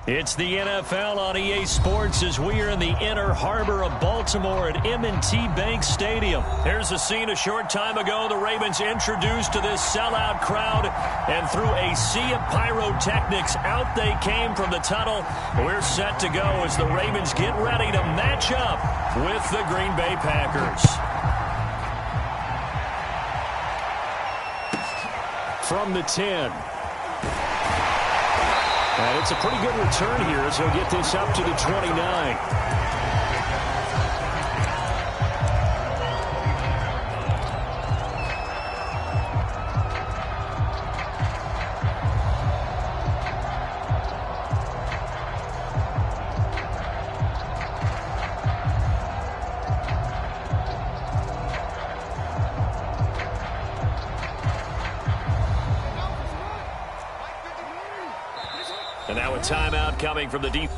It's the NFL on EA Sports as we are in the inner harbor of Baltimore at M&T Bank Stadium. Here's a scene a short time ago. The Ravens introduced to this sellout crowd, and through a sea of pyrotechnics, out they came from the tunnel. We're set to go as the Ravens get ready to match up with the Green Bay Packers. From the 10. And it's a pretty good return here as he'll get this up to the 29. And now a timeout coming from the deep.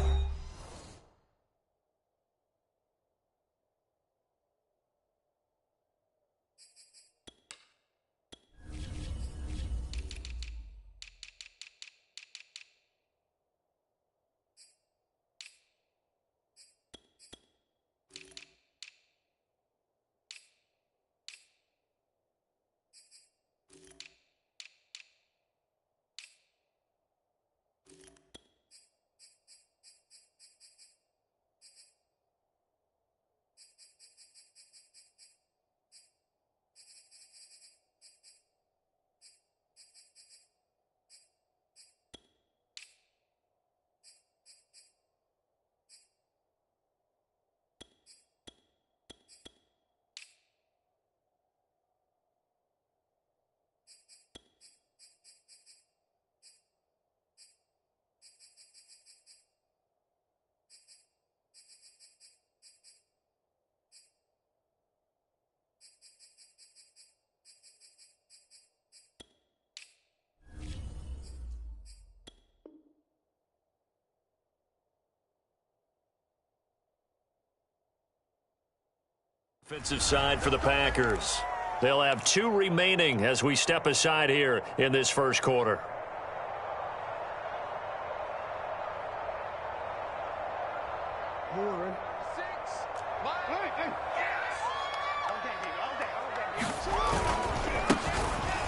Offensive side for the Packers. They'll have 2 remaining as we step aside here in this first quarter.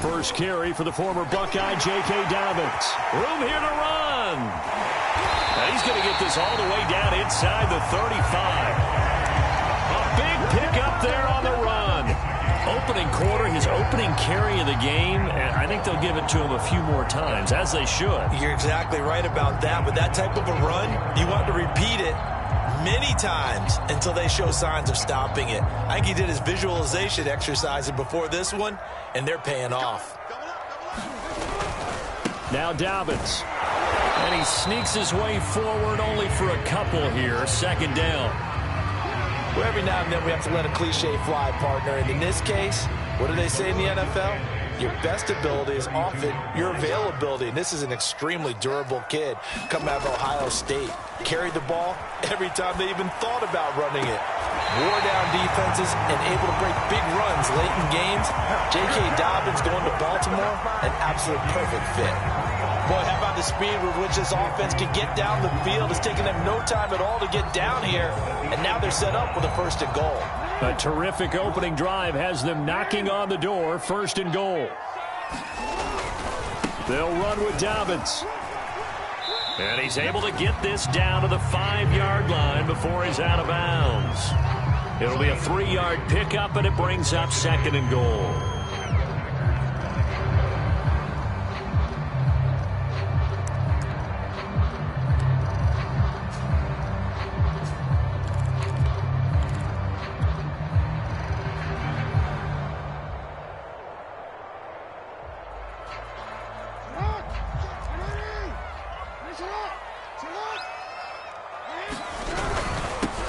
First carry for the former Buckeye, J.K. Dobbins. Room here to run. And he's going to get this all the way down inside the 35. Pick up there on the run. Opening quarter, his opening carry of the game, and I think they'll give it to him a few more times, as they should. You're exactly right about that. With that type of a run, you want to repeat it many times until they show signs of stopping it. I think he did his visualization exercises before this one, and they're paying off. Now Dobbins. And he sneaks his way forward only for a couple here. Second down. Well, every now and then we have to let a cliche fly, partner. And in this case, what do they say in the NFL? Your best ability is often your availability. And this is an extremely durable kid coming out of Ohio State. Carried the ball every time they even thought about running it. Wore down defenses and able to break big runs late in games. J.K. Dobbins going to Baltimore, an absolute perfect fit. Boy, how about the speed with which this offense can get down the field? It's taking them no time at all to get down here, and now they're set up with a 1st and goal. A terrific opening drive has them knocking on the door, 1st and goal. They'll run with Dobbins. And he's able to get this down to the 5-yard line before he's out of bounds. It'll be a 3-yard pickup, and it brings up 2nd and goal.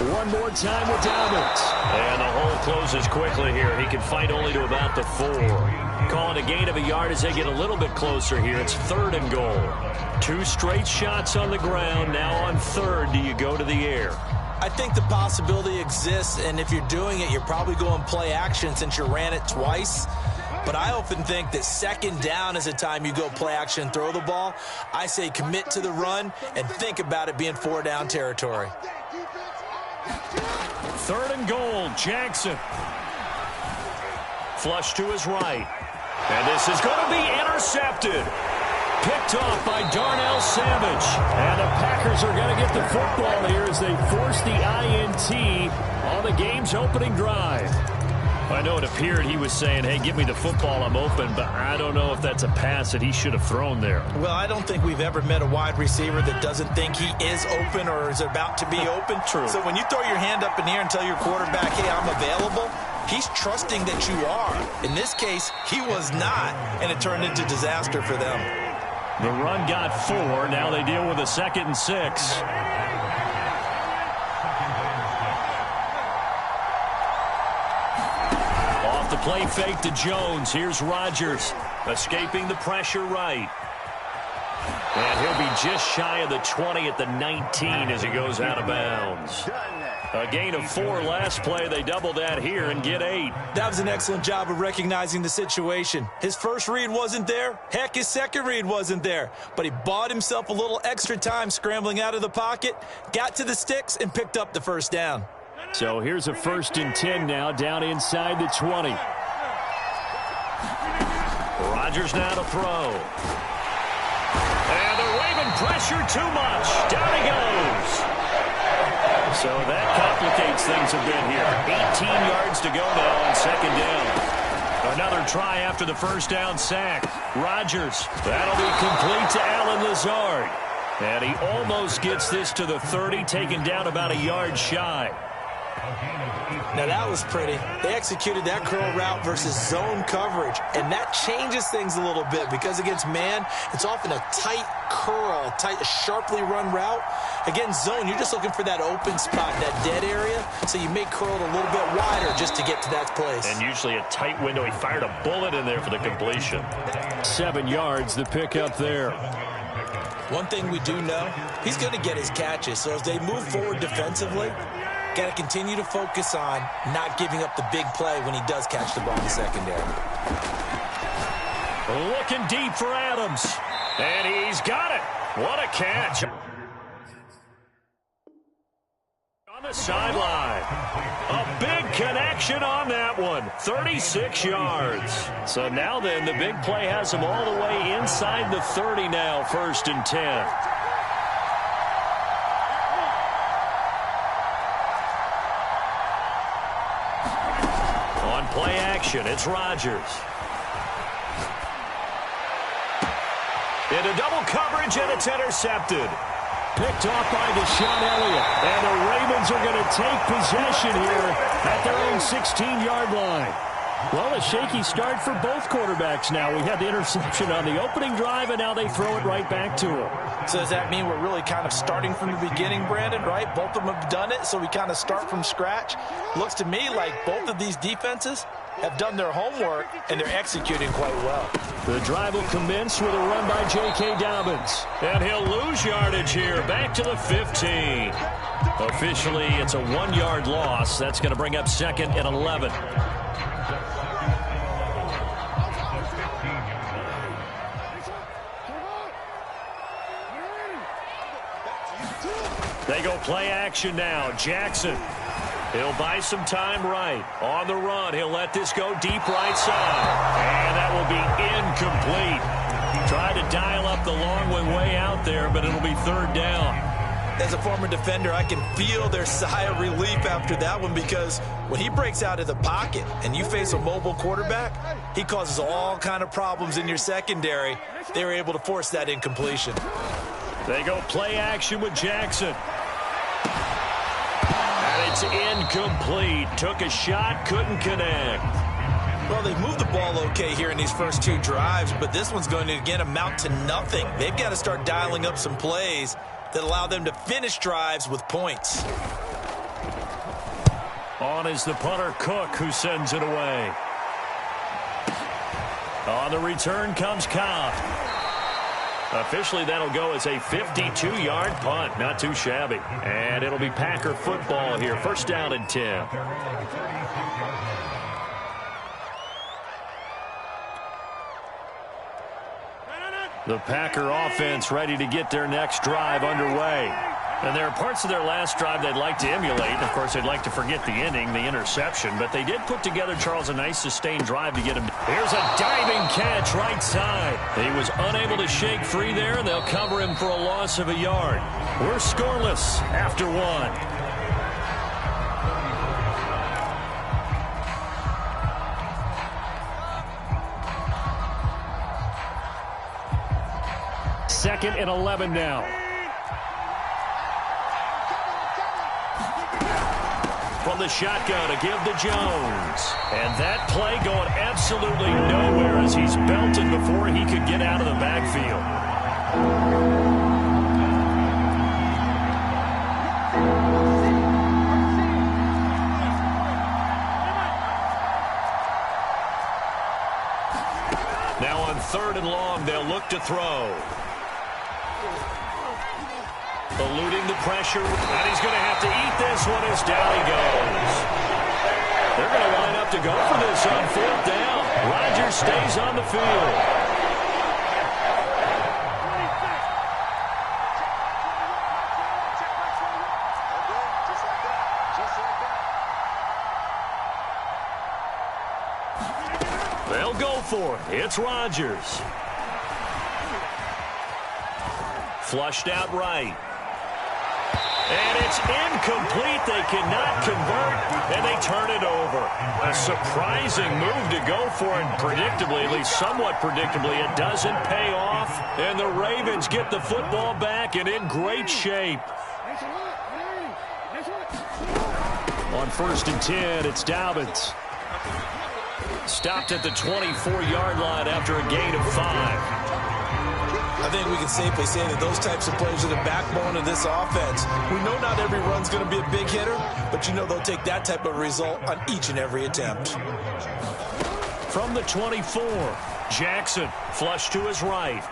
One more time with Dobbins. And the hole closes quickly here. He can fight only to about the 4. Calling a gain of a yard as they get a little bit closer here. It's 3rd and goal. 2 straight shots on the ground. Now on 3rd, do you go to the air? I think the possibility exists, and if you're doing it, you're probably going play action since you ran it twice. But I often think that second down is a time you go play action and throw the ball. I say commit to the run and think about it being 4-down territory. 3rd and goal, Jackson. Flush to his right. And this is going to be intercepted. Picked off by Darnell Savage. And the Packers are going to get the football here as they force the INT on the game's opening drive. I know it appeared he was saying, hey, give me the football, I'm open, but I don't know if that's a pass that he should have thrown there. Well, I don't think we've ever met a wide receiver that doesn't think he is open or is about to be open. True. So when you throw your hand up in the air and tell your quarterback, hey, I'm available, he's trusting that you are. In this case, he was not, and it turned into disaster for them. The run got 4. Now they deal with a 2nd and 6. The play fake to Jones. Here's Rodgers escaping the pressure right. And he'll be just shy of the 20 at the 19 as he goes out of bounds. A gain of 4 last play. They double that here and get 8. That was an excellent job of recognizing the situation. His first read wasn't there. Heck, his second read wasn't there. But he bought himself a little extra time scrambling out of the pocket, got to the sticks, and picked up the first down. So here's a 1st and 10 now, down inside the 20. Rodgers now to throw. And the Raven pressure too much. Down he goes. So that complicates things a bit here. 18 yards to go now on 2nd down. Another try after the first down sack. Rodgers. That'll be complete to Allen Lazard. And he almost gets this to the 30, taken down about a yard shy. Now that was pretty. They executed that curl route versus zone coverage, and that changes things a little bit because against man, it's often a tight curl, sharply run route. Against zone, you're just looking for that open spot, that dead area, so you may curl it a little bit wider just to get to that place. And usually a tight window. He fired a bullet in there for the completion. 7 yards, the pickup there. One thing we do know, he's going to get his catches, so as they move forward defensively, got to continue to focus on not giving up the big play when he does catch the ball in the secondary. Looking deep for Adams. And he's got it. What a catch. On the sideline. A big connection on that one. 36 yards. So now then, the big play has him all the way inside the 30 now, 1st and 10. Play action, it's Rodgers. Into double coverage, and it's intercepted. Picked off by Deshaun Elliott. And the Ravens are going to take possession here at their own 16-yard line. Well, a shaky start for both quarterbacks now. We had the interception on the opening drive, and now they throw it right back to him. So does that mean we're really kind of starting from the beginning, Brandon, right? Both of them have done it, so we kind of start from scratch. Looks to me like both of these defenses have done their homework, and they're executing quite well. The drive will commence with a run by J.K. Dobbins. And he'll lose yardage here, back to the 15. Officially, it's a 1-yard loss. That's going to bring up 2nd and 11. They go play action now. Jackson. He'll buy some time right. On the run, he'll let this go deep right side. And that will be incomplete. Tried to dial up the long one way out there, but it'll be 3rd down. As a former defender, I can feel their sigh of relief after that one because when he breaks out of the pocket and you face a mobile quarterback, he causes all kind of problems in your secondary. They were able to force that incompletion. They go play action with Jackson. And it's incomplete. Took a shot, couldn't connect. Well, they've moved the ball okay here in these first 2 drives, but this one's going to, again, amount to nothing. They've got to start dialing up some plays that allow them to finish drives with points. On is the punter, Cook, who sends it away. On the return comes Cobb. Officially, that'll go as a 52-yard punt. Not too shabby. And it'll be Packer football here. 1st down and 10. The Packer offense ready to get their next drive underway. And there are parts of their last drive they'd like to emulate. Of course, they'd like to forget the ending, the interception. But they did put together, Charles, a nice sustained drive to get him. Here's a diving catch right side. He was unable to shake free there, and they'll cover him for a loss of a yard. We're scoreless after one. Second and 11 now. From the shotgun to give to Jones. And that play going absolutely nowhere as he's belted before he could get out of the backfield. Now on 3rd and long, they'll look to throw. Eluding the pressure, and he's going to have to eat this one as down he goes. They're going to line up to go for this on 4th down. Rodgers stays on the field. They'll go for it. It's Rodgers. Flushed out right. And it's incomplete. They cannot convert, and they turn it over. A surprising move to go for it. Predictably, at least somewhat predictably, it doesn't pay off. And the Ravens get the football back and in great shape. On 1st and 10, it's Dobbins. Stopped at the 24-yard line after a gain of 5. I think we can safely say that those types of plays are the backbone of this offense. We know not every run's going to be a big hitter, but you know they'll take that type of result on each and every attempt. From the 24, Jackson flush to his right.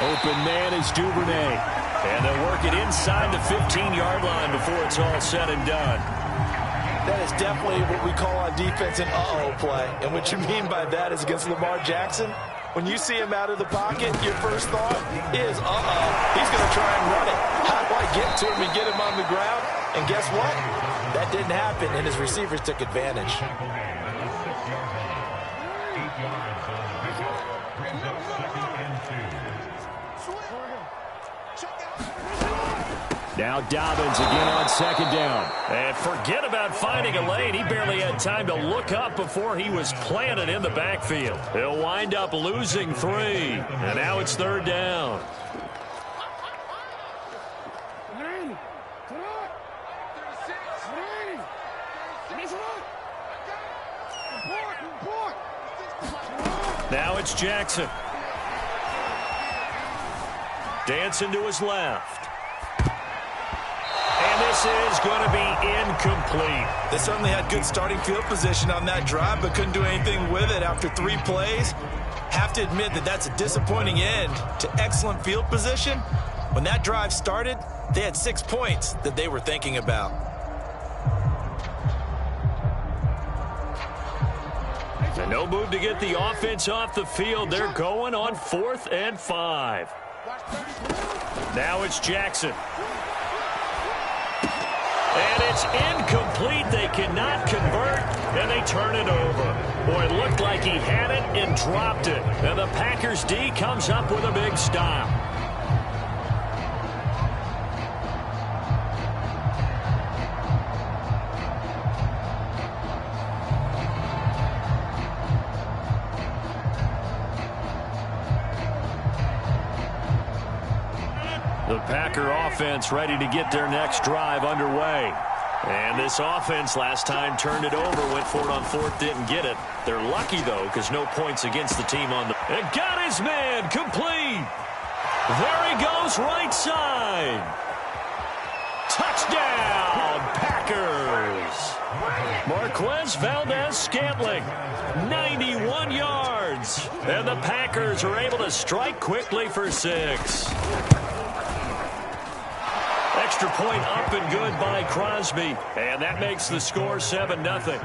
Open man is Duvernay. And they'll work it inside the 15-yard line before it's all said and done. That is definitely what we call on defense an uh-oh play. And what you mean by that is against Lamar Jackson, when you see him out of the pocket, your first thought is, he's going to try and run it. How do I get to him and get him on the ground? And guess what? That didn't happen, and his receivers took advantage. Now Dobbins again on 2nd down. And forget about finding a lane. He barely had time to look up before he was planted in the backfield. He'll wind up losing 3. And now it's 3rd down. Now it's Jackson. Dancing to his left. And this is going to be incomplete. They certainly had good starting field position on that drive, but couldn't do anything with it after 3 plays. Have to admit that that's a disappointing end to excellent field position. When that drive started, they had 6 points that they were thinking about. And no move to get the offense off the field. They're going on 4th and 5. Now it's Jackson. And it's incomplete. They cannot convert, and they turn it over. Boy, it looked like he had it and dropped it. And the Packers D comes up with a big stop. The Packer offense ready to get their next drive underway. And this offense last time turned it over, went for it on 4th, didn't get it. They're lucky, though, because no points against the team on the... And got his man, complete. There he goes, right side. Touchdown, Packers. Marquez Valdez-Scantling, 91 yards. And the Packers are able to strike quickly for 6. Extra point up and good by Crosby. And that makes the score 7-0.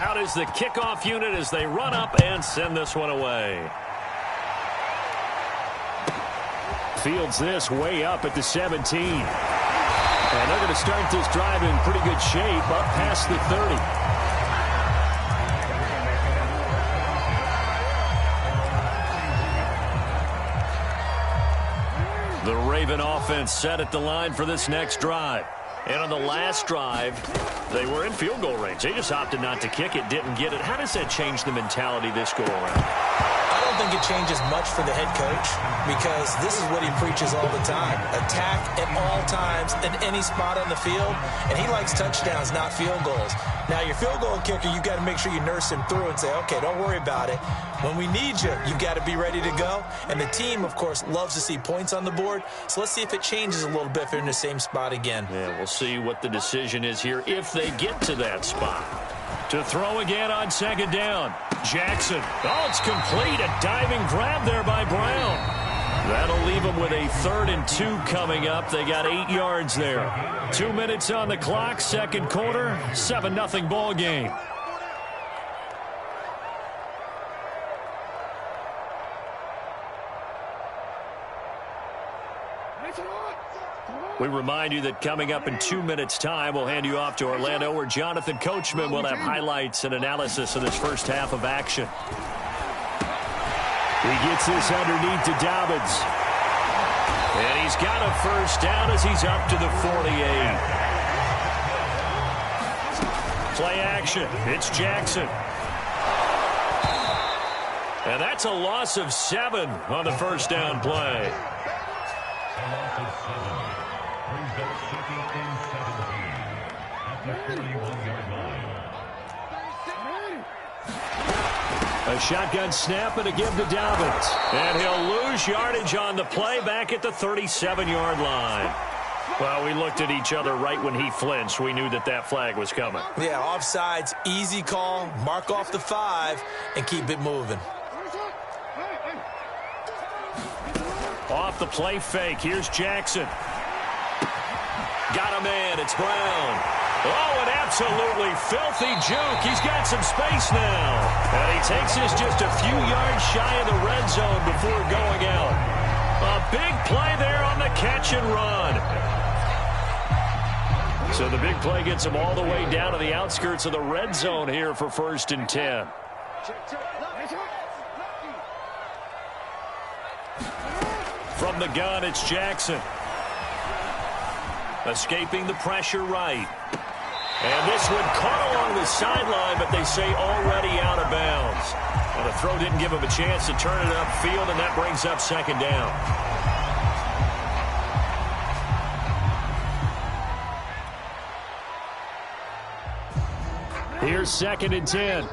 Out is the kickoff unit as they run up and send this one away. Fields this way up at the 17. And they're going to start this drive in pretty good shape up past the 30. The Raven offense set at the line for this next drive. And on the last drive, they were in field goal range. They just opted not to kick it, didn't get it. How does that change the mentality this go around? I don't think it changes much for the head coach because this is what he preaches all the time. Attack at all times in any spot on the field, and he likes touchdowns, not field goals. Now, your field goal kicker, you've got to make sure you nurse him through and say, okay, don't worry about it. When we need you, you've got to be ready to go. And the team, of course, loves to see points on the board. So let's see if it changes a little bit if they're in the same spot again. Yeah, we'll see what the decision is here if they get to that spot. To throw again on second down. Jackson. Oh, it's complete. A diving grab there by Brown. That'll leave them with a 3rd and 2 coming up. They got 8 yards there. 2 minutes on the clock, second quarter, 7-0 ball game. We remind you that coming up in 2 minutes' time, we'll hand you off to Orlando, where Jonathan Coachman will have highlights and analysis of this first half of action. He gets this underneath to Dobbins. And he's got a first down as he's up to the 48. Play action. It's Jackson. And that's a loss of 7 on the first down play. A shotgun snap and a give to Dobbins. And he'll lose yardage on the play back at the 37-yard line. Well, we looked at each other right when he flinched. We knew that that flag was coming. Yeah, offsides, easy call, mark off the 5, and keep it moving. Off the play fake, here's Jackson. Got a man, it's Brown. Oh, an absolutely filthy juke. He's got some space now. And he takes this just a few yards shy of the red zone before going out. A big play there on the catch and run. So the big play gets him all the way down to the outskirts of the red zone here for 1st and 10. From the gun, it's Jackson. Escaping the pressure right. And this one caught along the sideline, but they say already out of bounds. Well, the throw didn't give him a chance to turn it upfield, and that brings up second down. Here's 2nd and 10.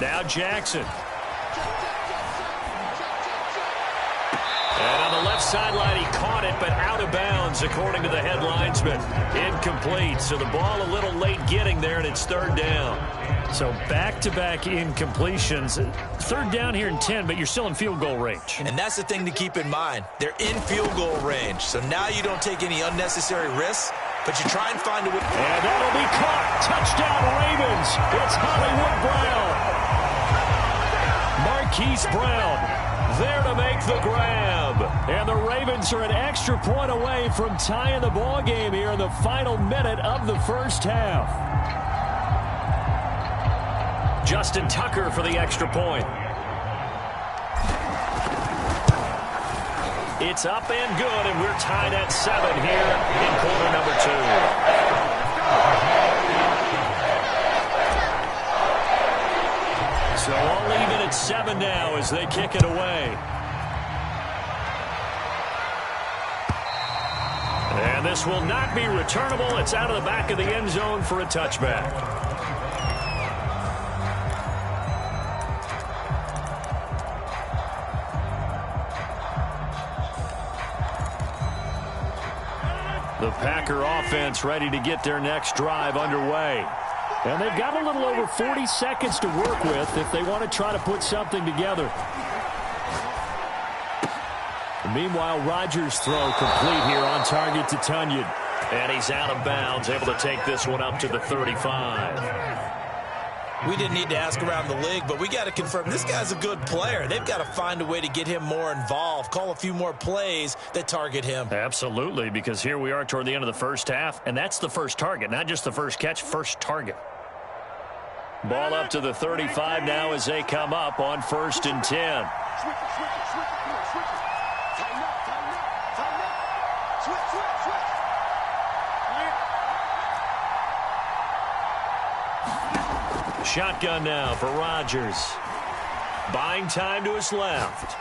Now Jackson. And on the left sideline, he caught it, but out of bounds, according to the head linesman. Incomplete, so the ball a little late getting there, and it's 3rd down. So back-to-back incompletions. 3rd down here in 10, but you're still in field goal range. And that's the thing to keep in mind. They're in field goal range, so now you don't take any unnecessary risks, but you try and find a way. And that'll be caught. Touchdown, Ravens. It's Hollywood Brown. Marquise Brown there to make the grab. And the Ravens are an extra point away from tying the ball game here in the final minute of the first half. Justin Tucker for the extra point. It's up and good, and we're tied at 7 here in quarter number 2. So all even at 7 now as they kick it away. And this will not be returnable. It's out of the back of the end zone for a touchback. The Packer offense ready to get their next drive underway. And they've got a little over 40 seconds to work with if they want to try to put something together. Meanwhile, Rodgers' throw complete here on target to Tunyon. And he's out of bounds, able to take this one up to the 35. We didn't need to ask around the league, but we got to confirm this guy's a good player. They've got to find a way to get him more involved, call a few more plays that target him. Absolutely, because here we are toward the end of the first half, and that's the first target, not just the first catch, first target. Ball up to the 35 now as they come up on 1st and 10. Shotgun now for Rodgers. Buying time to his left.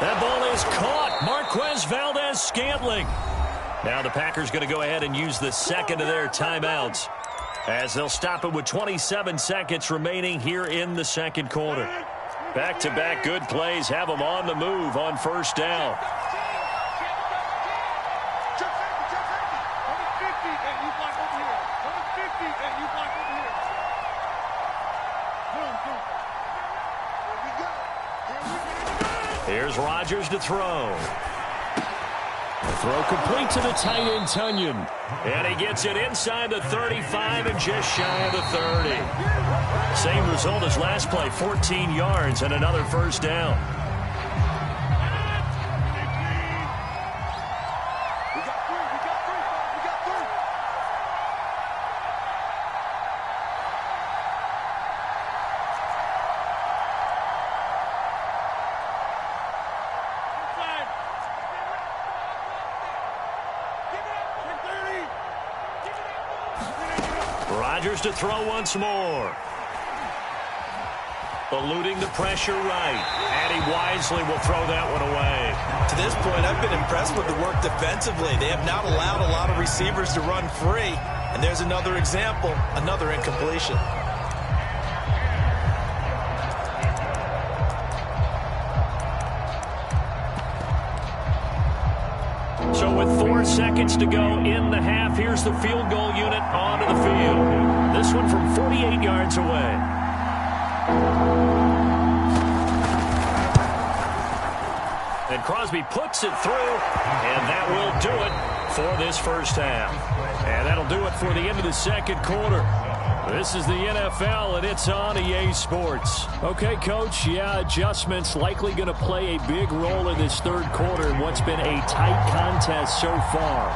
That ball is caught. Marquez Valdez-Scantling. Now the Packers going to go ahead and use the second of their timeouts, as they'll stop it with 27 seconds remaining here in the second quarter. Back-to-back good plays have them on the move on 1st down. Here's Rodgers to throw. The throw complete to the tight end, Tunyon. And he gets it inside the 35 and just shy of the 30. Same result as last play, 14 yards and another 1st down. Rodgers to throw once more. Eluding the pressure right. And he wisely will throw that one away. To this point, I've been impressed with the work defensively. They have not allowed a lot of receivers to run free. And there's another example, another incompletion. So with 4 seconds to go in the half, here's the field goal unit onto the field. This one from 48 yards away. And Crosby puts it through, and that will do it for this first half. And that'll do it for the end of the second quarter. This is the NFL, and it's on EA Sports. Okay, Coach, yeah, adjustments likely going to play a big role in this third quarter in what's been a tight contest so far.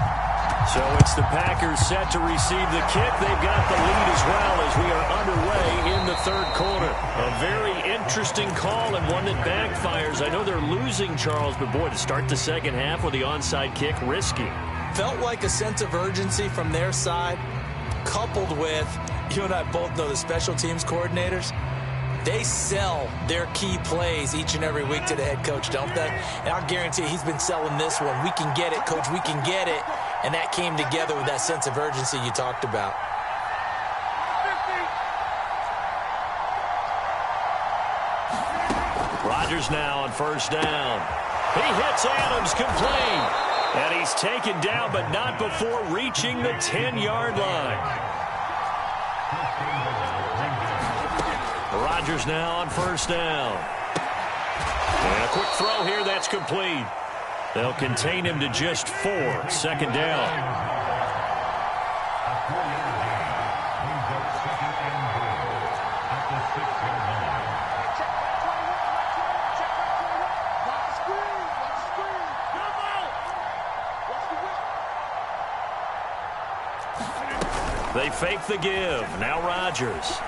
So it's the Packers set to receive the kick. They've got the lead as well as we are underway in the third quarter. A very interesting call and one that backfires. I know they're losing, Charles, but boy, to start the second half with the onside kick, risky. Felt like a sense of urgency from their side, coupled with, you and I both know the special teams coordinators, they sell their key plays each and every week to the head coach, don't they? And I'll guarantee he's been selling this one. We can get it, Coach, we can get it. And that came together with that sense of urgency you talked about. Rodgers now on 1st down. He hits Adams complete. And he's taken down, but not before reaching the 10-yard line. Rodgers now on 1st down. And a quick throw here, that's complete. They'll contain him to just 4. 2nd down. They fake the give. Now Rodgers.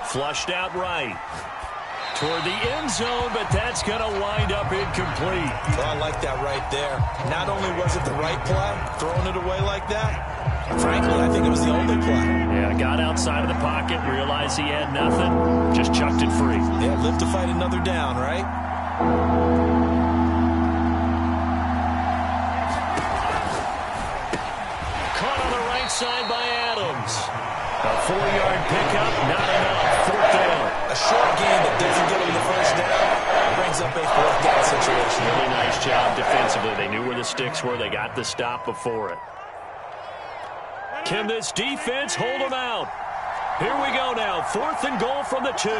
Flushed out right. Toward the end zone, but that's going to wind up incomplete. Well, I like that right there. Not only was it the right play, throwing it away like that, frankly, I think it was the only play. Yeah, got outside of the pocket, realized he had nothing, just chucked it free. Yeah, live to fight another down, right? Caught on the right side by Adams. A 4-yard pickup, not enough. 4th down. A short gain that doesn't get him the 1st down brings up a 4th down situation. Really nice job defensively. They knew where the sticks were. They got the stop before it. Can this defense hold them out? Here we go now. 4th and goal from the 2.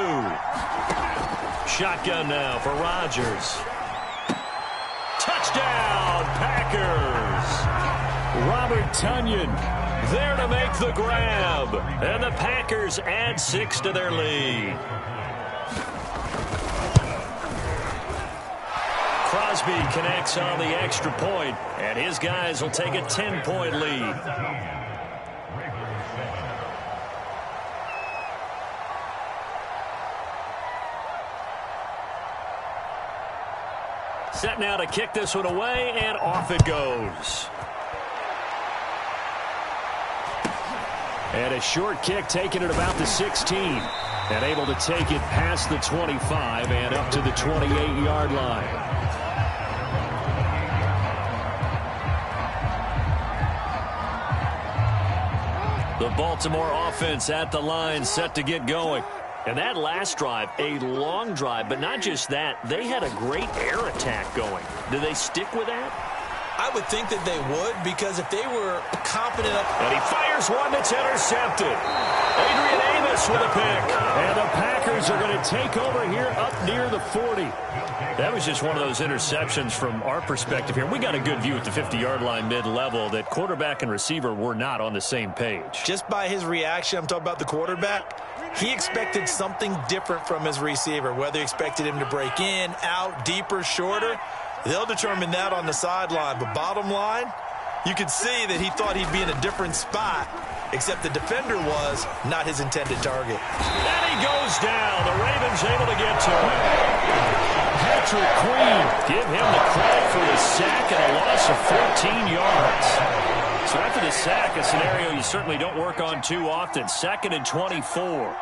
Shotgun now for Rodgers. Touchdown, Packers. Packers. Robert Tonyan there to make the grab. And the Packers add 6 to their lead. Crosby connects on the extra point, and his guys will take a 10-point lead. Set now to kick this one away, and off it goes. And a short kick taken at about the 16. And able to take it past the 25 and up to the 28-yard line. The Baltimore offense at the line, set to get going. And that last drive, a long drive, but not just that. They had a great air attack going. Do they stick with that? I would think that they would, because if they were confident up... And he fires one that's intercepted. Adrian Amos with a pick. And the Packers are going to take over here up near the 40. That was just one of those interceptions from our perspective here. We got a good view at the 50-yard line mid-level that quarterback and receiver were not on the same page. Just by his reaction, I'm talking about the quarterback, he expected something different from his receiver, whether he expected him to break in, out, deeper, shorter. They'll determine that on the sideline. But bottom line, you could see that he thought he'd be in a different spot, except the defender was not his intended target. And he goes down. The Ravens able to get to him. Patrick Queen, give him the credit for the sack and a loss of 14 yards. So after the sack, a scenario you certainly don't work on too often. 2nd and 24.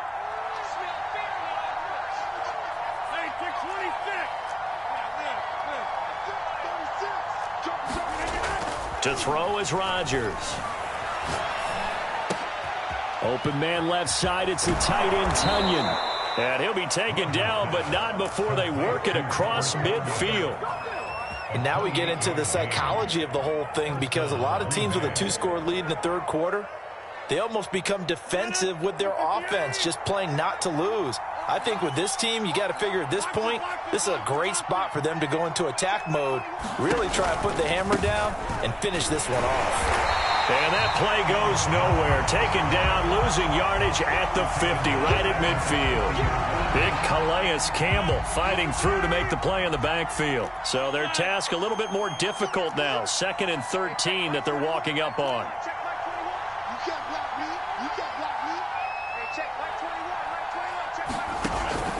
To throw is Rodgers. Open man left side. It's the tight end, Tonyan. And he'll be taken down, but not before they work it across midfield. And now we get into the psychology of the whole thing, because a lot of teams with a 2-score lead in the third quarter, they almost become defensive with their offense, just playing not to lose. I think with this team, you got to figure at this point, this is a great spot for them to go into attack mode, really try and put the hammer down and finish this one off. And that play goes nowhere. Taken down, losing yardage at the 50, right at midfield. Big Calais Campbell fighting through to make the play in the backfield. So their task a little bit more difficult now. 2nd and 13 that they're walking up on.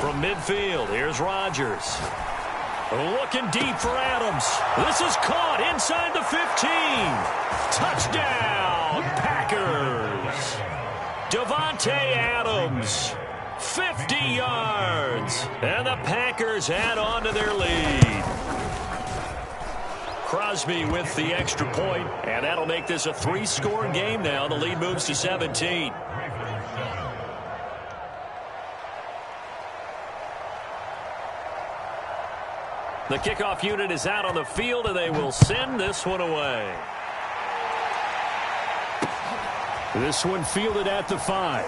From midfield, here's Rodgers. Looking deep for Adams. This is caught inside the 15. Touchdown, Packers. Davante Adams, 50 yards. And the Packers add on to their lead. Crosby with the extra point, and that'll make this a 3-score game now. The lead moves to 17. The kickoff unit is out on the field, and they will send this one away. This one fielded at the 5.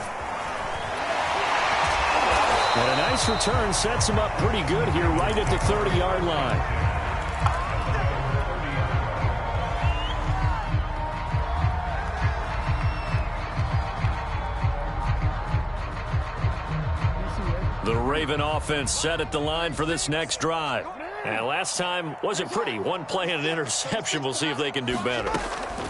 And a nice return sets him up pretty good here right at the 30-yard line. The Raven offense set at the line for this next drive. And last time wasn't pretty. One play and an interception. We'll see if they can do better.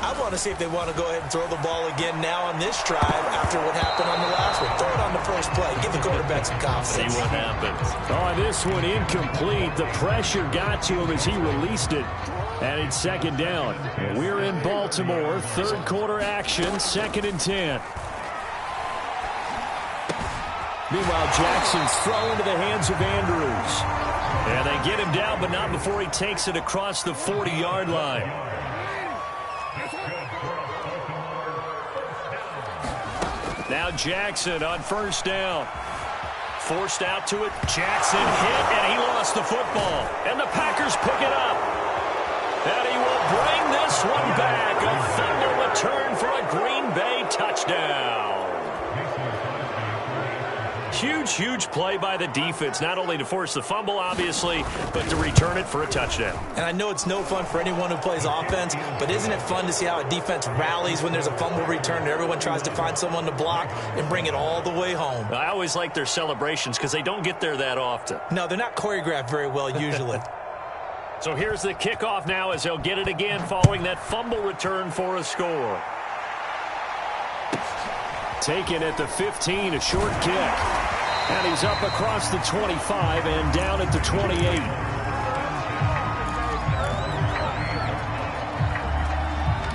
I want to see if they want to go ahead and throw the ball again now on this drive after what happened on the last one. Throw it on the first play. Give the quarterback some confidence. See what happens. Oh, this one incomplete. The pressure got to him as he released it. And it's 2nd down. We're in Baltimore. 3rd quarter action. 2nd and 10. Meanwhile, Jackson's throw into the hands of Andrews. And they get him down, but not before he takes it across the 40-yard line. Now Jackson on 1st down. Forced out to it. Jackson hit, and he lost the football. And the Packers pick it up. And he will bring this one back. A fumble return for a Green Bay touchdown. Huge play by the defense, not only to force the fumble, obviously, but to return it for a touchdown. And I know it's no fun for anyone who plays offense, but isn't it fun to see how a defense rallies when there's a fumble return and everyone tries to find someone to block and bring it all the way home? I always like their celebrations because they don't get there that often. No, they're not choreographed very well usually. So here's the kickoff now as they'll get it again following that fumble return for a score. Taken at the 15, a short kick. And he's up across the 25 and down at the 28.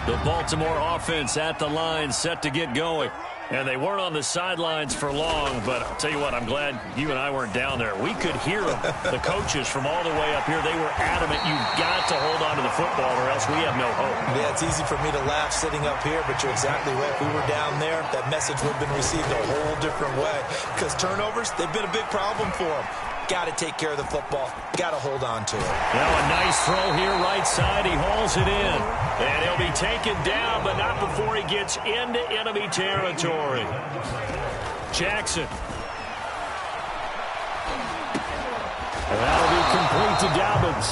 The Baltimore offense at the line, set to get going. And they weren't on the sidelines for long, but I'll tell you what, I'm glad you and I weren't down there. We could hear them, the coaches from all the way up here. They were adamant, you've got to hold on to the football or else we have no hope. Yeah, it's easy for me to laugh sitting up here, but you're exactly right. If we were down there, that message would have been received a whole different way. Because turnovers, they've been a big problem for them. Got to take care of the football. Got to hold on to it. Now a nice throw here, right side. He hauls it in. And he'll be taken down, but not before he gets into enemy territory. Jackson. And that'll be complete to Dobbins.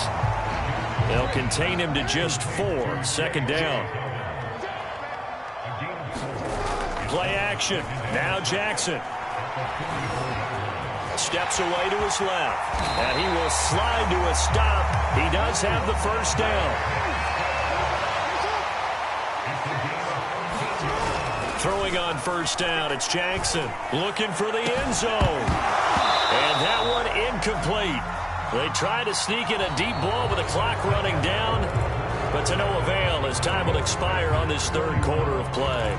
They'll contain him to just 4. Second down. Play action. Now Jackson. Steps away to his left. And he will slide to a stop. He does have the first down. Throwing on first down, it's Jackson. Looking for the end zone. And that one incomplete. They try to sneak in a deep ball with the clock running down. But to no avail as time will expire on this third quarter of play.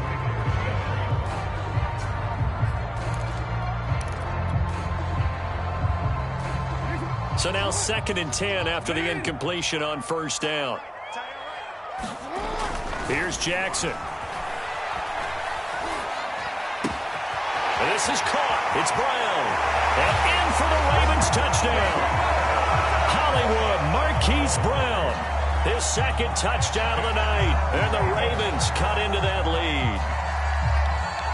So now 2nd and 10 after the incompletion on first down. Here's Jackson. This is caught. It's Brown. And in for the Ravens touchdown. Hollywood Marquise Brown. His 2nd touchdown of the night. And the Ravens cut into that lead.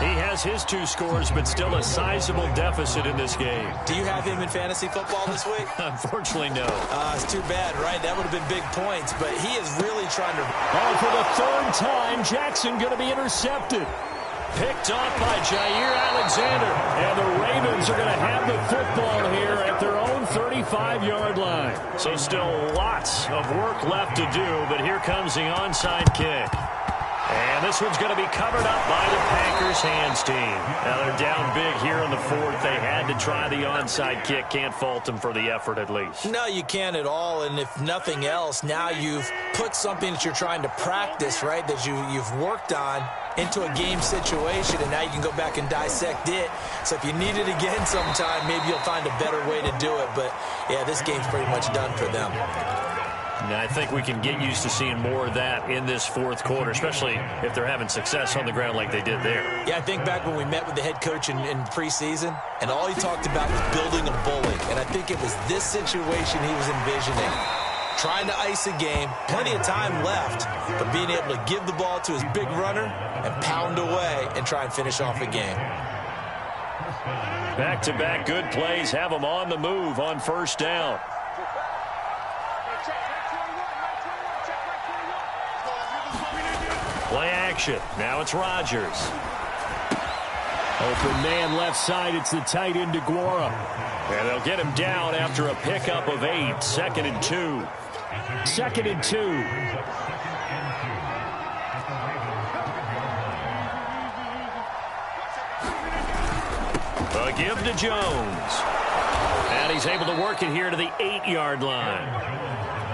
He has his 2 scores, but still a sizable deficit in this game. Do you have him in fantasy football this week? Unfortunately, no. It's too bad, right? That would have been big points, but he is really trying to... Oh, for the 3rd time, Jackson going to be intercepted. Picked off by Jair Alexander. And the Ravens are going to have the football here at their own 35-yard line. So still lots of work left to do, but here comes the onside kick. And this one's going to be covered up by the Packers hands team. Now they're down big here in the 4th. They had to try the onside kick. Can't fault them for the effort at least. No, you can't at all. And if nothing else, now you've put something that you're trying to practice, right, that you've worked on into a game situation, and now you can go back and dissect it. So if you need it again sometime, maybe you'll find a better way to do it. But, yeah, this game's pretty much done for them. Now, I think we can get used to seeing more of that in this 4th quarter, especially if they're having success on the ground like they did there. Yeah, I think back when we met with the head coach in preseason, and all he talked about was building a bully. And I think it was this situation he was envisioning. Trying to ice a game, plenty of time left, but being able to give the ball to his big runner and pound away and try and finish off a game. Back-to-back good plays have them on the move on first down. Play action. Now it's Rodgers. Open man left side. It's the tight end DeGuara. And they'll get him down after a pickup of 8. 2nd and 2. 2nd and 2. A give to Jones. And he's able to work it here to the 8-yard line.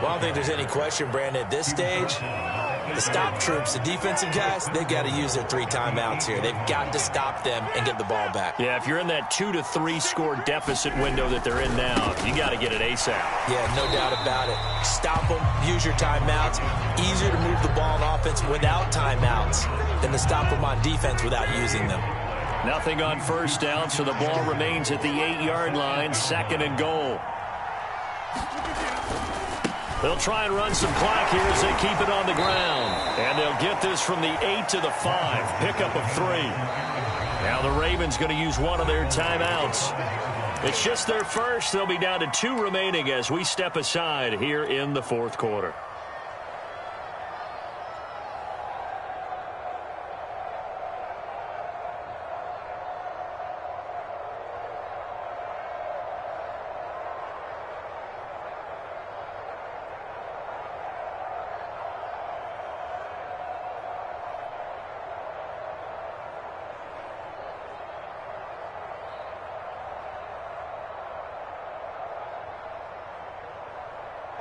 Well, I don't think there's any question, Brandon, at this stage. The stop troops, the defensive guys, they've got to use their 3 timeouts here. They've got to stop them and get the ball back. Yeah, if you're in that 2 to 3 score deficit window that they're in now, you got to get it ASAP. Yeah, no doubt about it. Stop them, use your timeouts. Easier to move the ball on offense without timeouts than to stop them on defense without using them. Nothing on first down, so the ball remains at the 8-yard line, 2nd and goal. They'll try and run some clock here as they keep it on the ground. And they'll get this from the 8 to the 5. Pickup of 3. Now the Ravens going to use one of their timeouts. It's just their first. They'll be down to 2 remaining as we step aside here in the fourth quarter.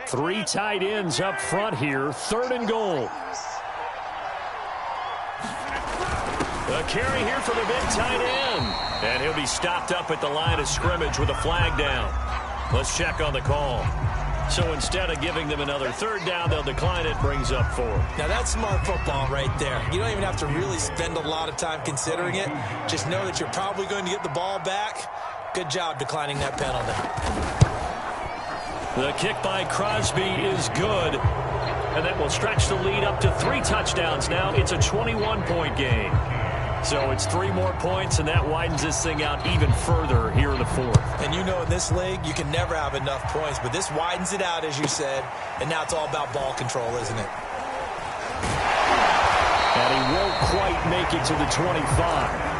Three tight ends up front here. 3rd and goal. A carry here for the big tight end. And he'll be stopped up at the line of scrimmage with a flag down. Let's check on the call. So instead of giving them another 3rd down, they'll decline it. Brings up 4. Now that's smart football right there. You don't even have to really spend a lot of time considering it. Just know that you're probably going to get the ball back. Good job declining that penalty. The kick by Crosby is good. And that will stretch the lead up to 3 touchdowns now. It's a 21-point game. So it's 3 more points, and that widens this thing out even further here in the 4th. And you know in this league, you can never have enough points. But this widens it out, as you said. And now it's all about ball control, isn't it? And he won't quite make it to the 25.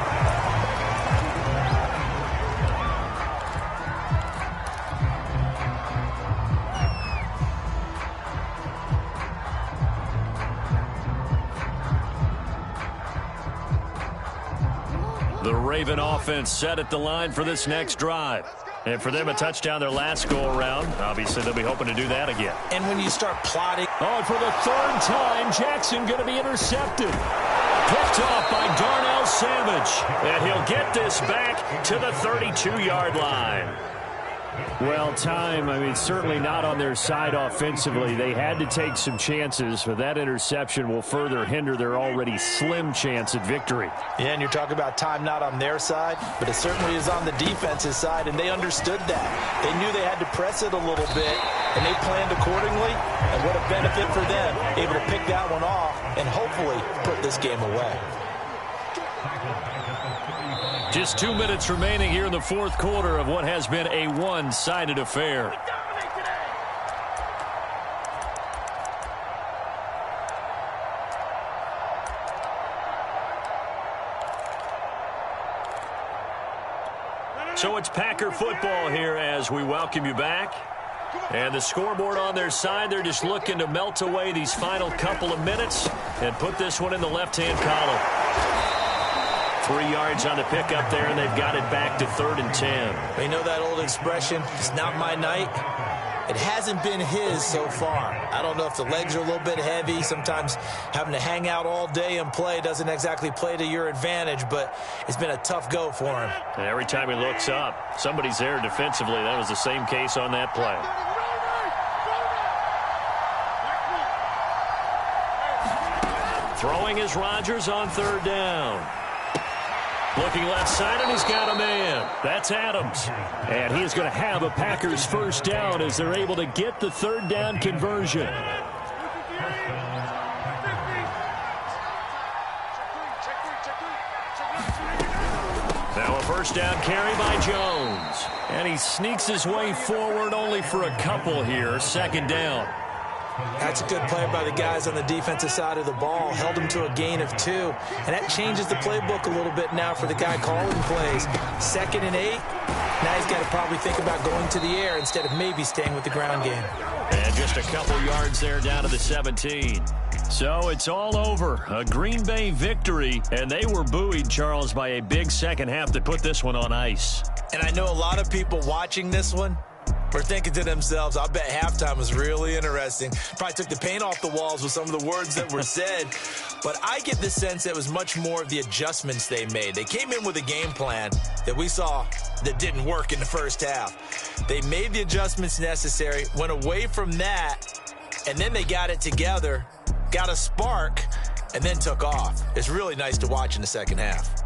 The Raven offense set at the line for this next drive. And for them, a touchdown their last go-around. Obviously, they'll be hoping to do that again. And when you start plotting... Oh, and for the 3rd time, Jackson going to be intercepted. Picked off by Darnell Savage. And he'll get this back to the 32-yard line. Well, time, I mean, certainly not on their side offensively. They had to take some chances, but that interception will further hinder their already slim chance at victory. Yeah, and you're talking about time not on their side, but it certainly is on the defense's side, and they understood that. They knew they had to press it a little bit, and they planned accordingly, and what a benefit for them, able to pick that one off and hopefully put this game away. Just 2 minutes remaining here in the 4th quarter of what has been a one-sided affair. So it's Packer football here as we welcome you back. And the scoreboard on their side, they're just looking to melt away these final couple of minutes and put this one in the left-hand column. 3 yards on the pickup there, and they've got it back to 3rd and 10. They know that old expression, it's not my night. It hasn't been his so far. I don't know if the legs are a little bit heavy. Sometimes having to hang out all day and play doesn't exactly play to your advantage, but it's been a tough go for him. And every time he looks up, somebody's there defensively. That was the same case on that play. Throwing is Rodgers on 3rd down. Looking left side, and he's got a man. That's Adams. And he is going to have a Packers 1st down as they're able to get the 3rd down conversion. Now a 1st down carry by Jones. And he sneaks his way forward only for a couple here. 2nd down. That's a good play by the guys on the defensive side of the ball. Held them to a gain of 2. And that changes the playbook a little bit now for the guy calling plays. 2nd and 8. Now he's got to probably think about going to the air instead of maybe staying with the ground game. And just a couple yards there down to the 17. So it's all over. A Green Bay victory. And they were buoyed, Charles, by a big second half that put this one on ice. And I know a lot of people watching this one were thinking to themselves, I bet halftime was really interesting. Probably took the paint off the walls with some of the words that were said. But I get the sense that it was much more of the adjustments they made. They came in with a game plan that we saw that didn't work in the first half. They made the adjustments necessary, went away from that, and then they got it together, got a spark, and then took off. It's really nice to watch in the second half.